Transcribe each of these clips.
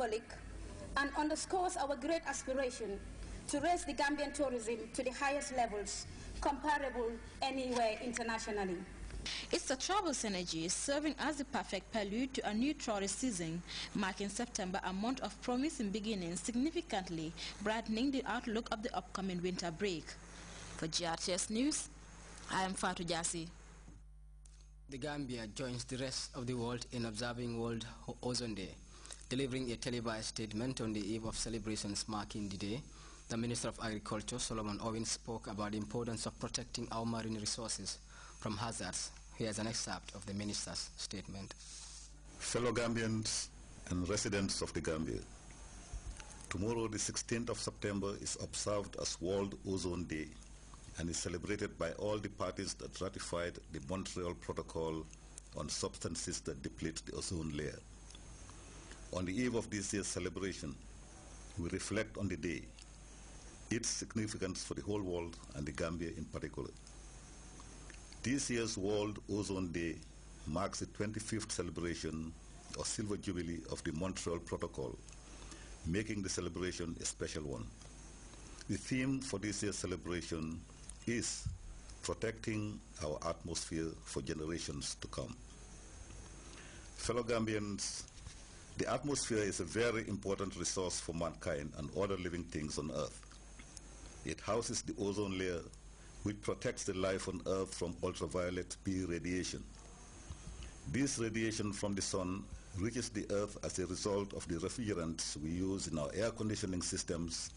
symbolic and underscores our great aspiration to raise the Gambian tourism to the highest levels comparable anywhere internationally. It's the travel synergy serving as the perfect prelude to a new tourist season, marking September a month of promising beginnings, significantly brightening the outlook of the upcoming winter break. For Grts News, I am Fatou Jassi. The Gambia joins the rest of the world in observing World Ozone Day. Delivering a televised statement on the eve of celebrations marking the day, the Minister of Agriculture, Solomon Owen, spoke about the importance of protecting our marine resources from hazards. Here's an excerpt of the Minister's statement. Fellow Gambians and residents of the Gambia, tomorrow the 16th of September is observed as World Ozone Day and is celebrated by all the parties that ratified the Montreal Protocol on substances that deplete the ozone layer. On the eve of this year's celebration, we reflect on the day, its significance for the whole world and the Gambia in particular. This year's World Ozone Day marks the 25th celebration or Silver Jubilee of the Montreal Protocol, making the celebration a special one. The theme for this year's celebration is protecting our atmosphere for generations to come. Fellow Gambians, the atmosphere is a very important resource for mankind and other living things on Earth. It houses the ozone layer, which protects the life on Earth from ultraviolet B radiation. This radiation from the sun reaches the Earth as a result of the refrigerants we use in our air conditioning systems,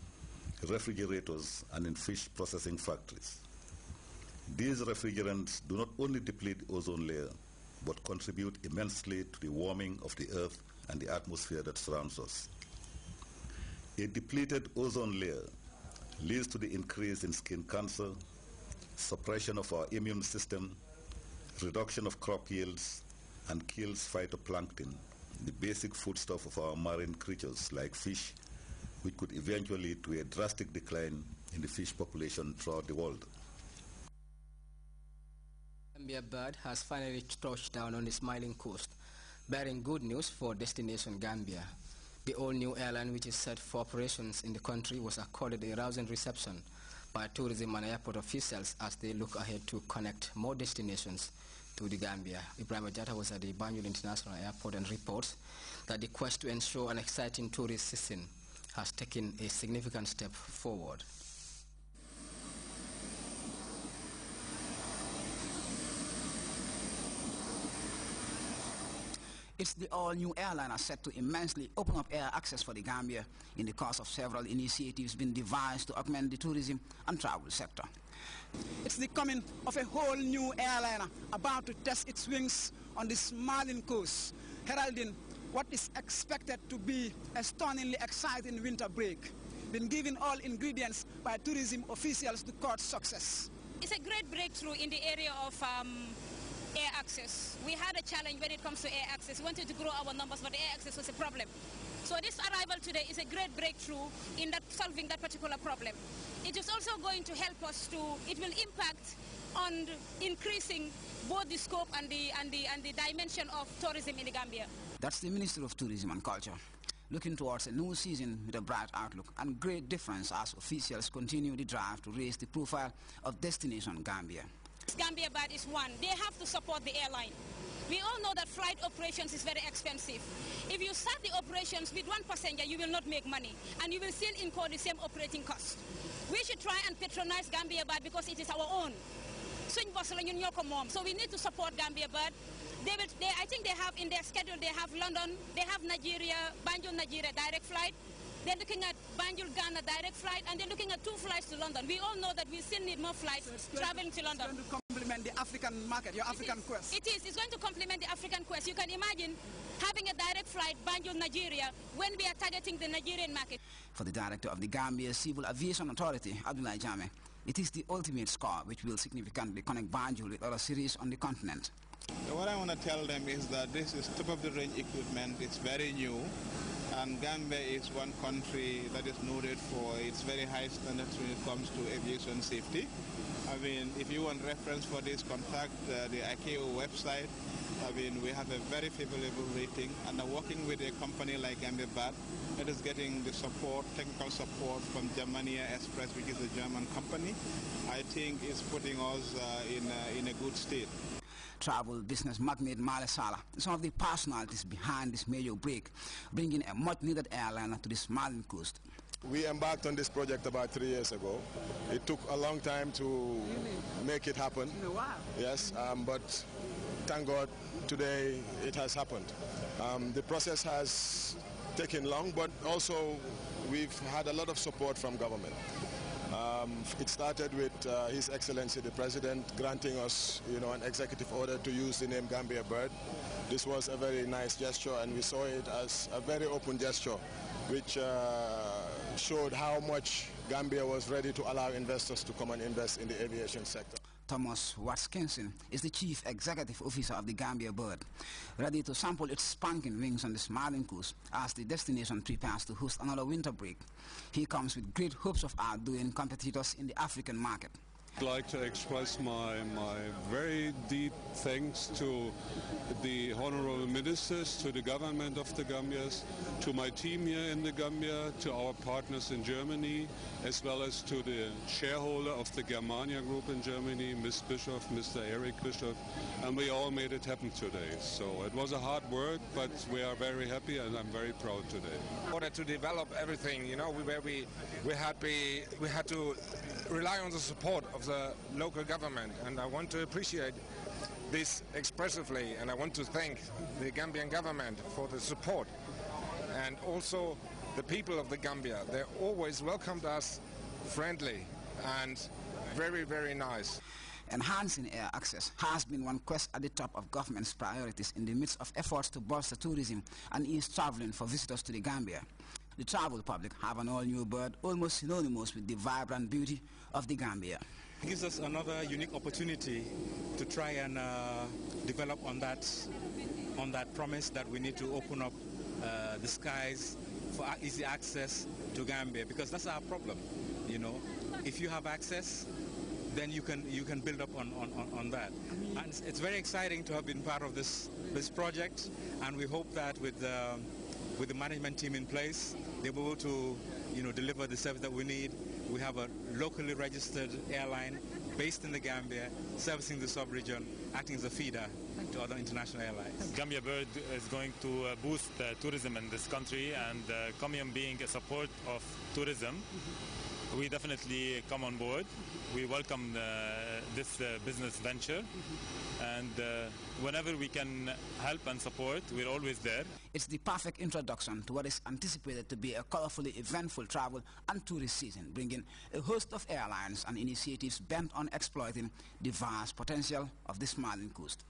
refrigerators, and in fish processing factories. These refrigerants do not only deplete the ozone layer, but contribute immensely to the warming of the Earth and the atmosphere that surrounds us. A depleted ozone layer leads to the increase in skin cancer, suppression of our immune system, reduction of crop yields, and kills phytoplankton, the basic foodstuff of our marine creatures like fish, which could eventually lead to a drastic decline in the fish population throughout the world. Gambia bird has finally touched down on the Smiling Coast, bearing good news for destination Gambia. The all-new airline, which is set for operations in the country, was accorded a rousing reception by tourism and airport officials as they look ahead to connect more destinations to the Gambia. Ibrahim Jata was at the Banjul International Airport and reports that the quest to ensure an exciting tourist season has taken a significant step forward. It's the all-new airliner set to immensely open up air access for the Gambia in the course of several initiatives being devised to augment the tourism and travel sector. It's the coming of a whole new airliner about to test its wings on the Smiling Coast, heralding what is expected to be a stunningly exciting winter break, been given all ingredients by tourism officials to court success. It's a great breakthrough in the area of air access. We had a challenge when it comes to air access. We wanted to grow our numbers, but the air access was a problem. So this arrival today is a great breakthrough in that solving that particular problem. It is also going to help us it will impact on increasing both the scope and the dimension of tourism in the Gambia. That's the Minister of Tourism and Culture, looking towards a new season with a bright outlook and great difference as officials continue the drive to raise the profile of destination Gambia. Gambia Bad is one. They have to support the airline. We all know that flight operations is very expensive. If you start the operations with one passenger, you will not make money, and you will still incur the same operating cost. We should try and patronize Gambia Bad because it is our own. So we need to support Gambia Bad. I think they have in their schedule, they have London, they have Nigeria, Banjul, Nigeria direct flight. They're looking at Banjul, Ghana direct flight, and they're looking at 2 flights to London. We all know that we still need more flights traveling to London. It's going to complement the African market, your African quest. It is. It's going to complement the African quest. You can imagine having a direct flight Banjul, Nigeria, when we are targeting the Nigerian market. For the director of the Gambia Civil Aviation Authority, Abdullah Jame, it is the ultimate score which will significantly connect Banjul with other cities on the continent. What I want to tell them is that this is top-of-the-range equipment. It's very new. And Gambia is one country that is noted for its very high standards when it comes to aviation safety. I mean, if you want reference for this, contact the ICAO website I mean, we have a very favorable rating, and working with a company like Gambia Bad, it is getting the support, technical support from Germania Express, which is a German company, I think is putting us in a good state. Travel business magnate Male Sala is one of the personalities behind this major break, bringing a much-needed airliner to the Somalian coast. We embarked on this project about 3 years ago. It took a long time to make it happen. Yes, but thank God today it has happened. The process has taken long, but also we've had a lot of support from government. It started with His Excellency the President granting us, an executive order to use the name Gambia Bird. This was a very nice gesture, and we saw it as a very open gesture, which showed how much Gambia was ready to allow investors to come and invest in the aviation sector. Thomas Watkinson is the Chief Executive Officer of the Gambia Bird, ready to sample its spanking wings on the Somalian coast as the destination prepares to host another winter break. He comes with great hopes of outdoing competitors in the African market. I'd like to express my very deep thanks to the honorable ministers, to the government of the Gambias, to my team here in the Gambia, to our partners in Germany, as well as to the shareholder of the Germania Group in Germany, Ms. Bischoff, Mr. Eric Bischoff, and we all made it happen today. So it was a hard work, but we are very happy, and I'm very proud today. In order to develop everything, we had to rely on the support of the local government, and I want to appreciate this expressively, and I want to thank the Gambian government for the support, and also the people of the Gambia. They always welcomed us friendly and very, very nice. Enhancing air access has been one quest at the top of government's priorities in the midst of efforts to bolster tourism and ease traveling for visitors to the Gambia. The travel public have an all-new bird almost synonymous with the vibrant beauty of the Gambia. It gives us another unique opportunity to try and develop on that promise that we need to open up the skies for easy access to Gambia, because that's our problem. If you have access, then you can build up on that. And it's very exciting to have been part of this project, and we hope that with the management team in place, they'll be able to deliver the service that we need. We have a locally registered airline based in the Gambia, servicing the sub-region, acting as a feeder to other international airlines. Gambia Bird is going to boost tourism in this country, and Comium being a support of tourism, we definitely come on board. We welcome this business venture, and whenever we can help and support, we're always there. It's the perfect introduction to what is anticipated to be a colorfully eventful travel and tourist season, bringing a host of airlines and initiatives bent on exploiting the vast potential of the Somalian coast.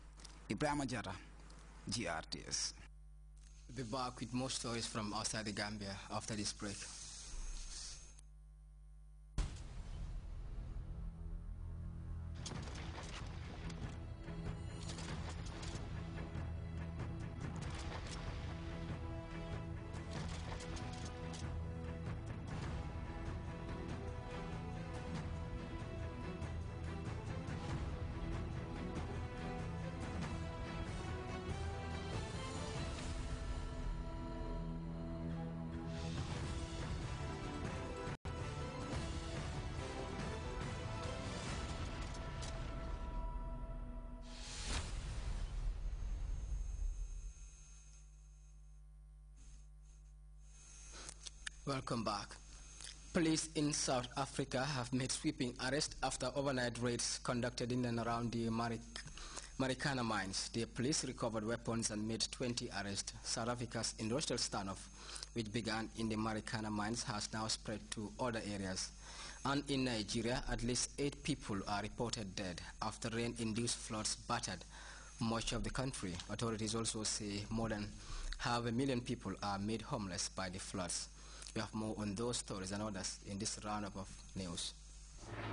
Ibrahim Ajata, GRTS. We'll be back with more stories from outside the Gambia after this break. Welcome back. Police in South Africa have made sweeping arrests after overnight raids conducted in and around the Marikana mines. The police recovered weapons and made 20 arrests. South Africa's industrial standoff, which began in the Marikana mines, has now spread to other areas. And in Nigeria, at least 8 people are reported dead after rain-induced floods battered much of the country. Authorities also say more than 500,000 people are made homeless by the floods. We have more on those stories and others in this roundup of news.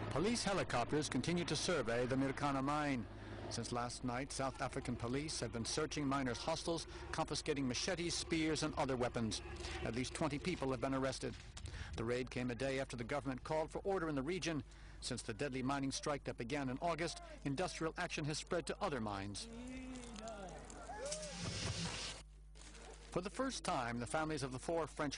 Police helicopters continue to survey the Marikana mine. Since last night, South African police have been searching miners' hostels, confiscating machetes, spears and other weapons. At least 20 people have been arrested. The raid came a day after the government called for order in the region. Since the deadly mining strike that began in August, industrial action has spread to other mines. For the first time, the families of the 4 French